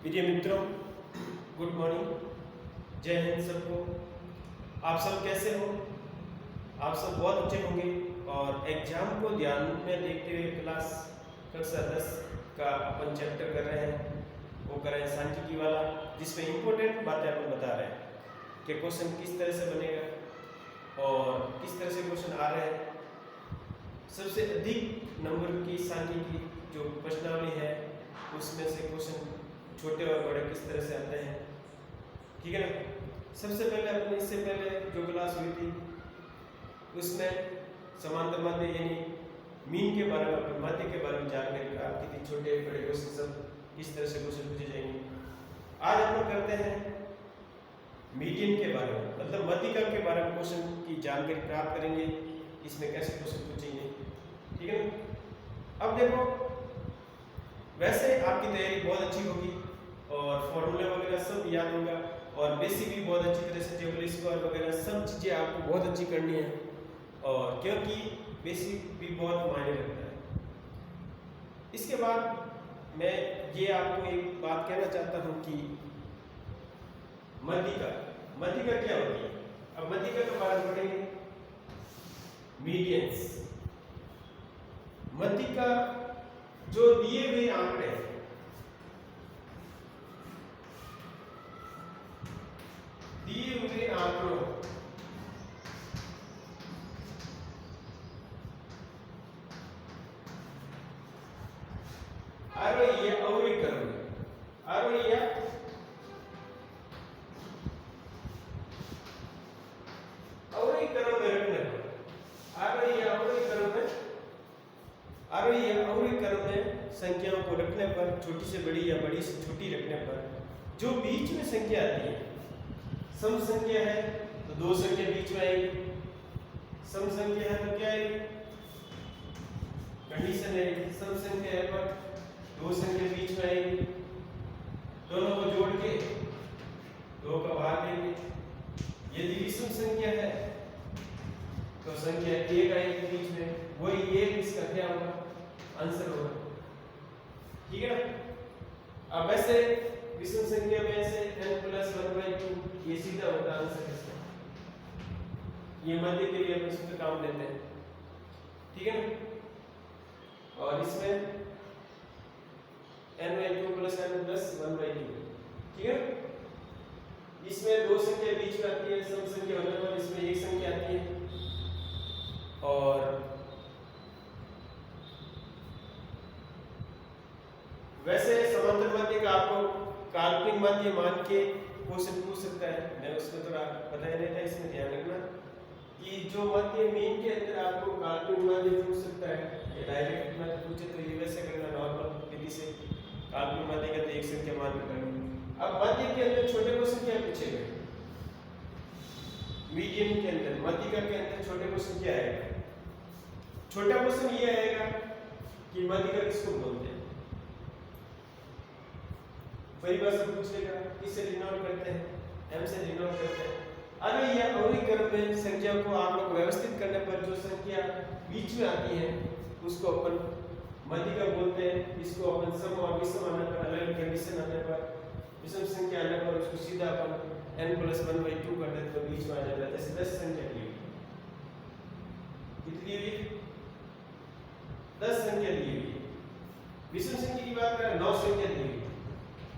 प्रिय मित्रों, good morning, जय हिंद सबको। आप सब कैसे हो? आप सब बहुत अच्छे होंगे और एग्जाम को ध्यान में देखते हुए क्लास कक्षा 10 का अपन चैप्टर कर रहे हैं। वो कर रहे हैं सांख्यिकी वाला, जिसमें इम्पोर्टेंट बातें अपन बता रहे हैं कि क्वेश्चन किस तरह से बनेगा और किस तरह से क्वेश्चन आ रहे हैं। सबसे अधिक नंबर की सांख्यिकी जो प्रश्नावली है उसमें से क्वेश्चन छोटे और बड़े किस तरह से आते हैं, ठीक है ना। सबसे पहले अपने इससे पहले जो क्लास हुई थी उसमें समांतर माध्य यानी मीन के बारे में, माध्य के बारे में जानकारी प्राप्त की थी। छोटे बड़े क्वेश्चन सब इस तरह से क्वेश्चन पूछे जाएंगे। आज अपन करते हैं मीडियन के बारे में, मतलब मध्यिका के बारे में क्वेश्चन की जानकारी प्राप्त करेंगे। इसमें कैसे क्वेश्चन पूछेंगे, ठीक है ना। अब देखो, वैसे आपकी तैयारी बहुत अच्छी होगी और फॉर्मूले वगैरह सब याद होगा और बेसिक भी बहुत अच्छी तरह से, टेबल स्क्वायर वगैरह सब चीज़ें आपको बहुत अच्छी करनी है, और क्योंकि बेसिक भी बहुत मायने रखता है। इसके बाद मैं ये आपको एक बात कहना चाहता हूँ कि मध्यिका क्या होती है। अब मध्यिका के बारे में पढ़ेंगे। मीडियंस, मध्यिका जो दिए हुए आंकड़े हैं, दिए हुए आंकड़ों आरोही अवरोही क्रम में, आरोही या अवरोही क्रम में रखने पर, आरोही या अवरोही क्रम में, आरोही या अवरोही क्रम में संख्याओं को रखने पर, छोटी से बड़ी या बड़ी से छोटी रखने पर जो बीच में संख्या आती है, सम संख्या है तो दो संख्या बीच में आएगी, सम संख्या है तो क्या आएगी, कंडीशन है सम संख्या है पर दो संख्या बीच में आएगी, दोनों को जोड़ के दो का भाग देंगे। यदि विषम संख्या है तो संख्या एक आएगी बीच में, वही एक इसका क्या होगा, आंसर होगा, ठीक है ना। अब ऐसे विषम संख्या में ऐसे n+1/2 ये सीधा होता है आंसर इसका। ये मध्य के लिए हम इसमें काम लेते हैं, ठीक है ना। और इसमें n/2 + n+1/2, ठीक है। इसमें दो संख्या बीच में आती है, सम संख्या होने पर इसमें एक संख्या आती है। और वैसे समांतर माध्य का आपको काल्पनिक माध्य मान के क्वेश्चन पूछ सकता है। मैं उसमें थोड़ा बताया नहीं था, इसमें ध्यान रखना कि जो माध्य मीन के अंदर आपको काल्पनिक माध्य पूछ सकता है या डायरेक्ट माध्य पूछे तो ये वैसे करना, नॉर्मल विधि से काल्पनिक माध्य का तो एक संख्या मान कर करना। अब माध्य के अंदर छोटे क्वेश्चन क्या पूछेगा, मीडियन के अंदर, मध्यिका के अंदर छोटे क्वेश्चन क्या आएगा। छोटा क्वेश्चन ये आएगा कि मध्यिका किसको बोलते हैं, परिभाषा पूछ लेगा, किससे डिनोट करते हैं, m से डिनोट करते हैं। अरे या अवरोही क्रम में संख्या को आप लोग व्यवस्थित करने पर जो संख्या बीच में आती है उसको अपन मध्यिका बोलते हैं। इसको अपन सम और विषम आने पर, अलग कंडीशन आने पर, विषम संख्या आने पर उसको सीधा अपन n+1/2 कर देते तो बीच में आ जाता है। जैसे 10 संख्या ली, कितनी हुई, 10 संख्या ली हुई। विषम संख्या की बात करें, 9 संख्या ली हुई,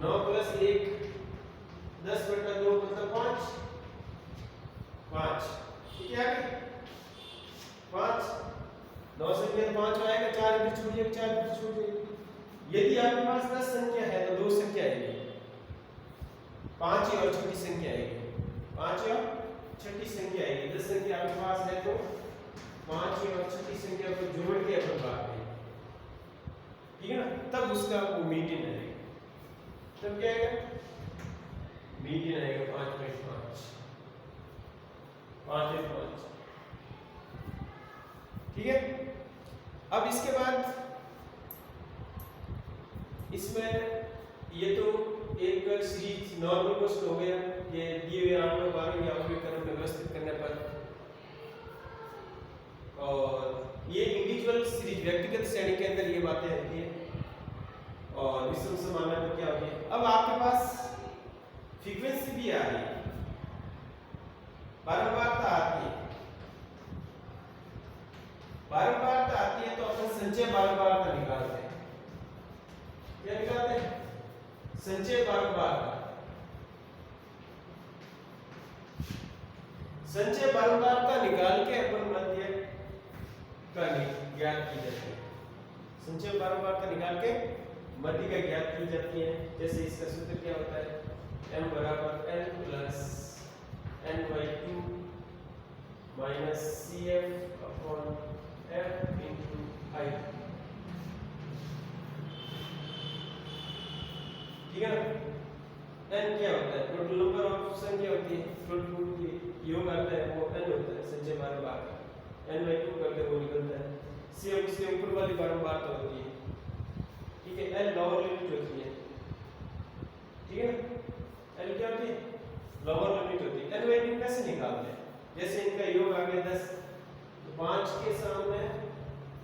9 + 1 10/2 मतलब 5, 5 क्या है 5, 9 संख्या 5 आएगा, 4 इधर छूट जाएगा, 4 इधर छूट जाएगी। यदि आपके पास 10 संख्या है तो दो संख्या आएगी, 5 और छोटी संख्या आएगी, 5 और छोटी संख्या आएगी। 10 संख्या आपके पास है तो 5 और छोटी संख्या को जोड़ के अपन भाग दें, ठीक है ना, तब उसका वो मीडियन आएगा। तब क्या आएगा, मीडियन आएगा 5/5, 5/5, ठीक है। अब इसके बाद इसमें ये तो एक सीरीज नॉर्मल क्वेश्चन हो गया, ये दिए हुए आंकड़ों को आरोही या अवरोही क्रम में व्यवस्थित करने पर, और ये इंडिविजुअल सीरीज व्यक्तिगत श्रेणी के अंदर ये बातें होती है। और विषम समानता क्या होगी। अब आपके पास फ्रीक्वेंसी भी आ रही है, बारंबारता आती है, बारंबारता आती है तो अपन संचय बारंबारता निकालते हैं। क्या निकालते हैं? संचय बारंबारता। संचय बारंबारता निकाल के अपन मध्य का ज्ञात की जाती है। संचय बारंबारता निकाल के मध्य का ज्ञात की जाती है। जैसे इसका सूत्र क्या होता है, m बराबर n plus n/2 minus cf upon f into i। ठीक है ना। n क्या होता है, टोटल नंबर ऑफ संख्या होती है, टोटल की योग आता है वो n होता है, संचय बारंबारता n/2 करके वो निकलता है। cf उसके ऊपर वाली बारंबारता होती है। ठीक है, l लोअर लिमिट होती है। ठीक है ना, l क्या होती है, लोअर लिमिट होती है। n/2 कैसे निकालते हैं, जैसे इनका योग आ गया 10 तो 5 के सामने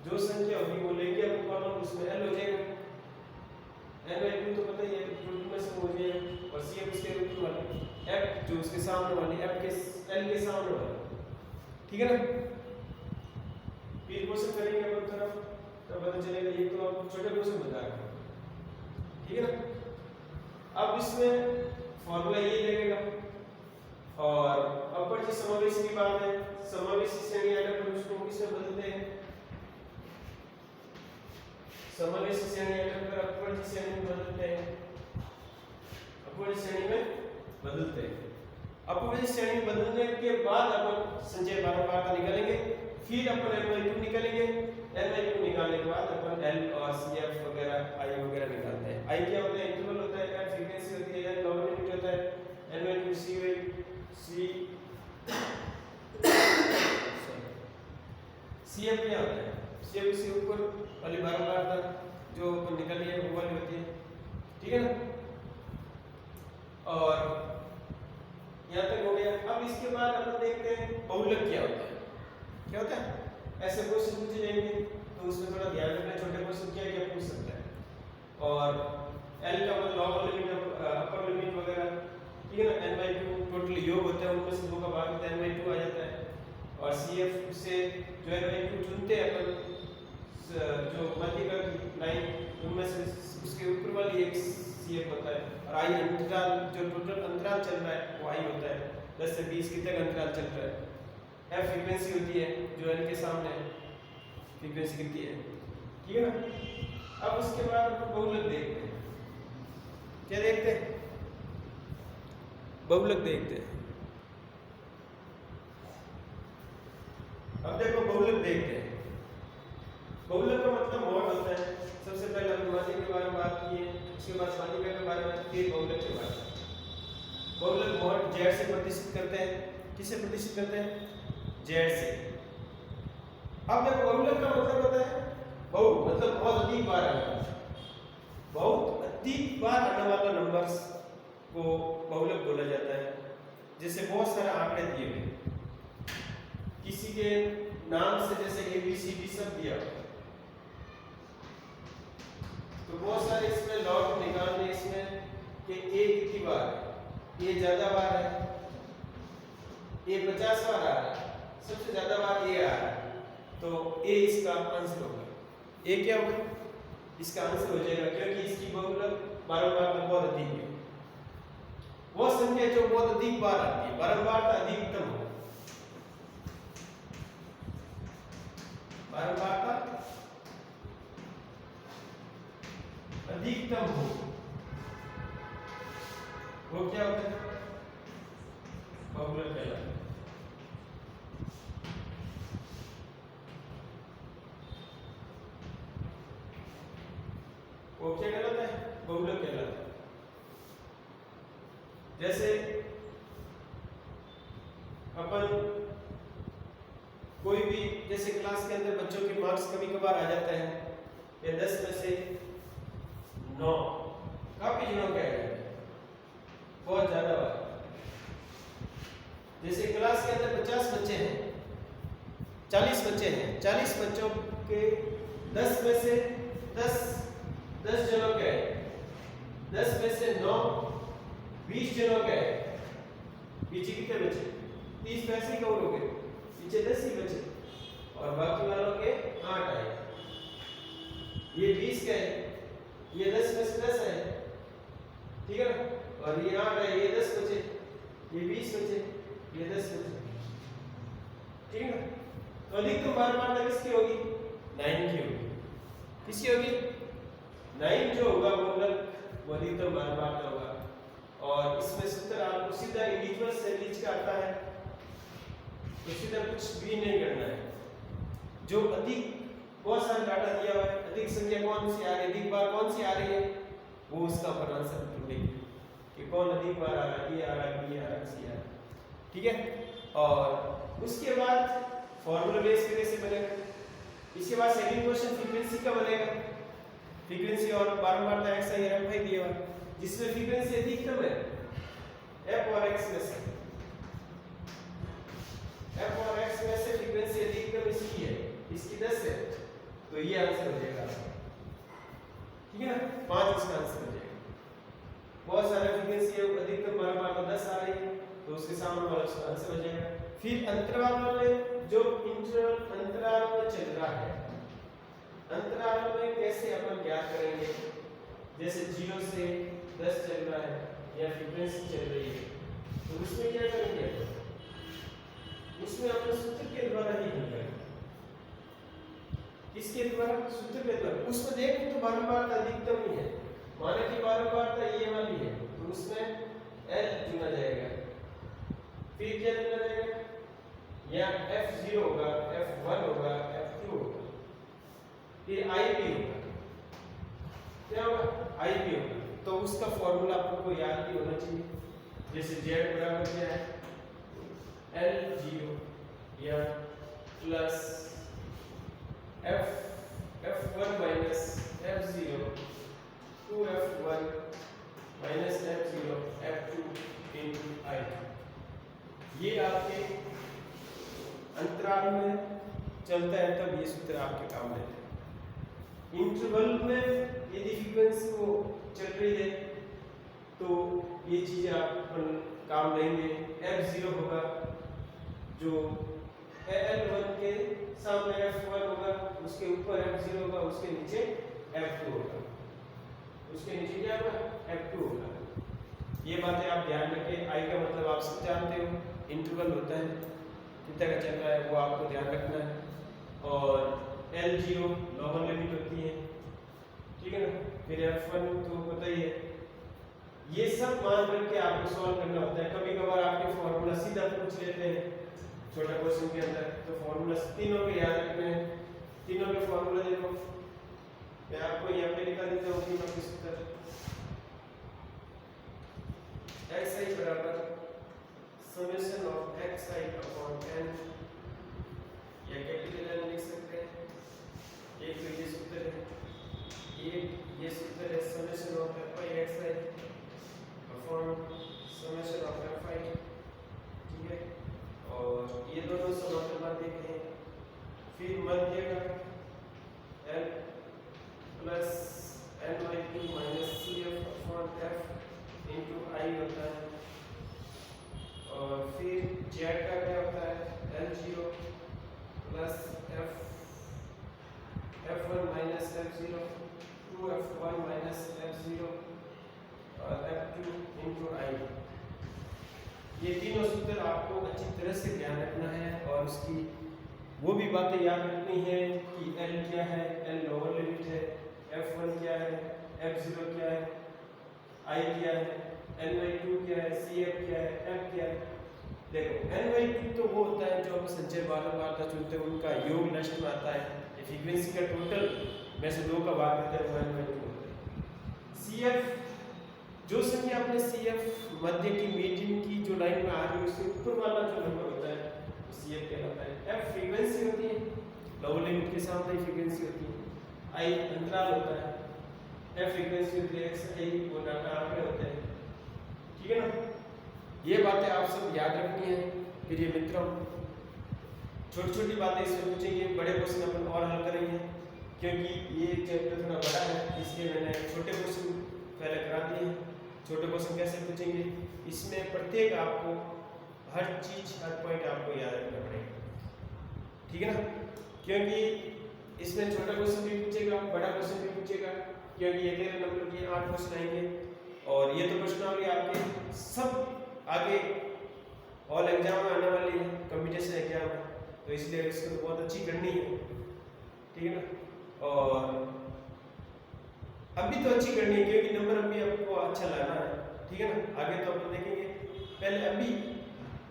जो संख्या होगी वो लेके अपन कॉलम उसमें l हो जाएगा। n/2 तो पता ही है, टोटल में से हो जाएगा और cf उसके ऊपर वाली f जो उसके सामने वाली f के l के सामने वाली। ठीक है ना। फिर क्वेश्चन करेंगे अपन तरफ तब पता चलेगा, ये तो आप छोटे क्वेश्चन बता रहे हैं। ठीक है ना। अब इसमें फॉर्मूला ये लगेगा और अपर जी समावेशी की बात है, समावेशी श्रेणी आने पर उसको किसमें बदलते हैं, समावेशी श्रेणी आने पर अपर जी श्रेणी में बदलते हैं, अपर जी श्रेणी में बदलते हैं। अपर जी श्रेणी में बदलने के बाद अपन संचय बारंबारता निकालेंगे, फिर अपन n/2 निकालेंगे। n/2 निकालने के बाद अपन l और cf वगैरह i वगैरह निकालते हैं। i क्या होता है, इंटरवल होता है, f फ्रीक्वेंसी होती है, n लोअर लिमिट होता है, n/2 cf क्या होता है, cf उसके ऊपर वाली बारंबारता जो अपन निकाली है वो वाली होती है। ठीक है ना। और यहाँ तक हो गया। अब इसके बाद अपन देखते हैं बहुलक क्या होता है। क्या होता है, ऐसे क्वेश्चन पूछे जाएंगे तो उसमें थोड़ा ध्यान रखना, छोटे क्वेश्चन क्या क्या पूछ सकता है। और l का मतलब लोअर लिमिट अपर लिमिट वगैरह। ठीक है ना। n/2 टोटल योग होता है, उनमें से 2 का भाग होता है, n/2 आ जाता है। और cf से जो n/2 चुनते हैं अपन, जो मध्य का लाइन उनमें से उसके ऊपर वाली एक cf होता है। और i अंतराल जो टोटल अंतराल चल रहा है वो i होता है, 10 से 20 कितने का अंतराल चल रहा है। f फ्रीक्वेंसी होती है जो n के सामने फ्रीक्वेंसी कितनी है। ठीक है ना। अब उसके बाद हम बहुलक देखते हैं। क्या देखते हैं, बहुलक देखते हैं। अब देखो बहुलक देखते हैं। बहुलक का मतलब मॉड होता है। सबसे पहले हम माध्यिका के बारे में बात किए, उसके बाद माध्यिका के बारे में, फिर बहुलक के बारे में। बहुलक मॉड z से प्रतिष्ठित करते हैं। किससे प्रतिष्ठित करते हैं, z से। अब देखो बहुलक का मतलब होता है बहु मतलब बहुत अधिक बार आने वाला, बहुत अधिक बार आने वाला नंबर्स को बहुलक बोला जाता है। जैसे बहुत सारे आंकड़े दिए हुए, किसी के नाम से जैसे ABCD सब दिया, तो बहुत सारे इसमें लॉग निकालने इसमें कि a कितनी बार है, a ज्यादा बार है, a 50 बार आ रहा है, सबसे ज्यादा बार a आ रहा है, तो a इसका आंसर होगा। a क्या होगा, इसका आंसर हो जाएगा, क्योंकि इसकी बहुलक बारंबारता बहुत अधिक है। वो संख्या जो बहुत अधिक बार आती है, बारंबारता अधिकतम हो, बारंबारता अधिकतम हो, वो क्या होता है, बहुलक कहलाता है। वो क्या कहलाता है, बहुलक कहलाता है। जैसे अपन कोई भी, जैसे क्लास के अंदर बच्चों के मार्क्स कभी कभार आ जाते हैं या 10 में से 9, काफी दिनों के आए बहुत ज्यादा बार। जैसे क्लास के अंदर 50 बच्चे हैं, 40 बच्चे हैं, 40 बच्चों के 10 में से 10 जनों के आए, 10 में से 9 20 जनों के पीछे कितने बचे? 30 पैसे कवर हो गए, पीछे 10 ही बचे और बाकी वालों के 8 आए। ये 20 का है, ये 10 में से 10 है, ठीक है ना, और ये 8 है, ये 10 बचे, ये 20 बचे, ये 10 बचे, ठीक है ना। तो अधिकतम बारंबारता किसकी होगी? 9 की होगी। किसकी होगी? 9 जो होगा वो अधिकतम बारंबारता होगा। और इसमें सूत्र आपको सीधा इंडिविजुअल से रीच का आता है, तो सीधा कुछ भी नहीं करना है। जो अधिक बहुत सारा डाटा दिया हुआ है, अधिक संख्या कौन सी आ रही है, अधिक बार कौन सी आ रही है, वो उसका अपन आंसर ढूंढेंगे कि कौन अधिक बार आ रहा है, ये आ रहा है, बी आ रहा है, सी आ रहा है, ठीक है। और उसके बाद फॉर्मूला बेस कैसे बनेगा? इसके बाद सेकंड क्वेश्चन फ्रीक्वेंसी का बनेगा। फ्रीक्वेंसी और बारंबारता x आई एफ आई दिया हुआ, जिसमें फ्रीक्वेंसी अधिकतम है f और x में से, f और x में से फ्रीक्वेंसी अधिकतम इसकी है, इसकी 10 है, तो ये आंसर हो जाएगा, ठीक है ना। 5 इसका आंसर हो जाएगा। बहुत सारे फ्रीक्वेंसी है, अधिकतम बारंबारता 10 आ रही है, तो उसके सामने वाला उसका आंसर हो जाएगा। फिर अंतराल में जो इंटरवल अंतराल में चल रहा है, अंतराल में कैसे अपन ज्ञात करेंगे? जैसे 0 से 10 चल रहा है या फ्रीक्वेंसी चल रही है, तो उसमें क्या करेंगे? उसमें अपन सूत्र के द्वारा ही हल करेंगे। इसके द्वारा, सूत्र के द्वारा। उसमें देखें तो बारंबारता अधिकतम ही है, माने कि बारंबारता ये वाली है, तो उसमें L चुना जाएगा। फिर क्या चुना जाएगा? या F0 होगा, F1 होगा, F2 होगा, फिर IB होगा। क्या होगा? IB होगा। तो उसका फॉर्मूला आपको याद भी होना चाहिए। जैसे Z बराबर क्या है? L0 या plus F1 minus F0 2F1 minus F0 F2 into I। ये आपके अंतराल में चलता है, तब ये सूत्र आपके काम देते हैं। इंटरवल में यदि फ्रीक्वेंसी वो चल रही है, तो ये चीजें आप काम लेंगे। F0 होगा, जो L1 के सामने F1 होगा, उसके ऊपर F0 होगा, उसके नीचे F2 होगा, उसके नीचे क्या होगा? F2 होगा। ये बातें आप ध्यान रखें। I का मतलब आप सब जानते हो, इंटरवल होता है, कितना का चल रहा है वो आपको ध्यान रखना है। और L0 लोअर लिमिट होती है, ठीक है ना। फिर F1 तो पता ही है। ये सब मान करके आपको सॉल्व करना होता है। कभी कभार आपके फॉर्मूला सीधा पूछ लेते हैं छोटा क्वेश्चन के अंदर, तो फॉर्मूला तीनों के याद रखने हैं। तीनों के फॉर्मूला देखो, मैं आपको यहाँ पे लिखा देता हूँ तीनों के सूत्र। xi बराबर summation of xi upon n, या कैपिटल N लिख सकते हैं। एक तो ये सूत्र है, एक ये सूत्र है summation of fi xi upon summation of fi, ठीक है। और ये दोनों समांतर बातें हैं। फिर मध्य का L plus n/2 minus CF upon f into I होता है। और फिर Z का क्या होता है? L0 plus F1 minus F0 2F1 minus F0 और F2 into I। ये तीनों सूत्र आपको अच्छी तरह से ध्यान रखना है, और उसकी वो भी बातें याद रखनी है कि L क्या है, L लोअर लिमिट है, F1 क्या है, F0 क्या है, I क्या है, N/2 क्या है, CF क्या है, F क्या है। देखो N/2 तो वो होता है जो हम संचय बारंबारता चुनते हैं, उनका योग नष्ट में आता है। ये फ्रीक्वेंसी का टोटल में से 2 का भाग देता है, वो N/2 होता है। CF जो संख्या अपने CF मध्य की मीडियन की जो लाइन में आ रही है, उससे ऊपर वाला जो नंबर होता है वो CF कहलाता है। F फ्रीक्वेंसी होती है, लोअर लिमिट के सामने फ्रीक्वेंसी होती है। I अंतराल होता है, F फ्रीक्वेंसी होती है, XI वो डाटा आंकड़े होते हैं, ठीक है ना। ये बातें आप सब याद रखनी है। फिर ये मित्रों छोटी छोटी बातें इसमें पूछेंगे, बड़े क्वेश्चन अपन और हल करेंगे, क्योंकि ये चैप्टर थोड़ा बड़ा है, इसलिए मैंने छोटे क्वेश्चन पहले करा दिए हैं। छोटे क्वेश्चन कैसे पूछेंगे, इसमें प्रत्येक आपको हर चीज हर पॉइंट आपको याद रखना पड़ेगा, ठीक है ना, क्योंकि इसमें छोटा क्वेश्चन भी पूछेगा, बड़ा क्वेश्चन भी पूछेगा, क्योंकि ये 13 नंबर के 8 क्वेश्चन आएंगे और ये तो प्रश्नावली आपके सब आगे ऑल एग्जाम में आने वाली है, कंपटीशन एग्जाम है, तो इसलिए इसको तो बहुत अच्छी करनी है, ठीक है ना। और अभी तो अच्छी करनी है क्योंकि नंबर अभी आपको अच्छा लाना है, ठीक है ना, आगे तो अपन देखेंगे, पहले अभी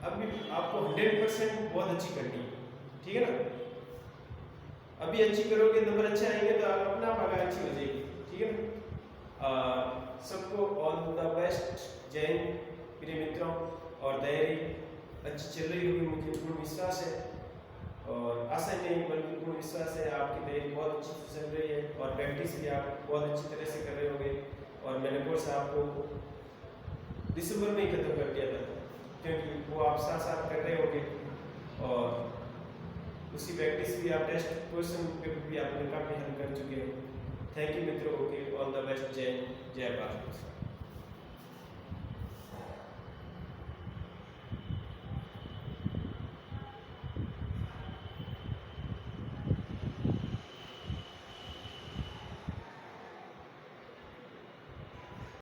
आपको 100% बहुत अच्छी करनी है, ठीक है ना। अभी अच्छी करोगे, नंबर अच्छे आएंगे तो आप अपना आप आगे अच्छी हो जाएगी, ठीक है ना। सबको ऑल द बेस्ट। जय हिंद प्रिय मित्रों, और तैयारी अच्छी चल रही होगी, मुझे पूर्ण विश्वास है, और आशा नहीं बल्कि पूर्ण विश्वास है आपकी तैयारी बहुत अच्छी चल रही है और प्रैक्टिस भी आप बहुत अच्छी तरह से कर रहे होंगे। और मैंने कोर्स आपको दिसंबर में ही खत्म कर दिया था क्योंकि वो आप साथ साथ कर रहे होंगे और उसी प्रैक्टिस भी आप टेस्ट क्वेश्चन पेपर भी आपने काफ़ी हल कर चुके हैं। थैंक यू मित्रों, ओके, ऑल द बेस्ट। जय भारत।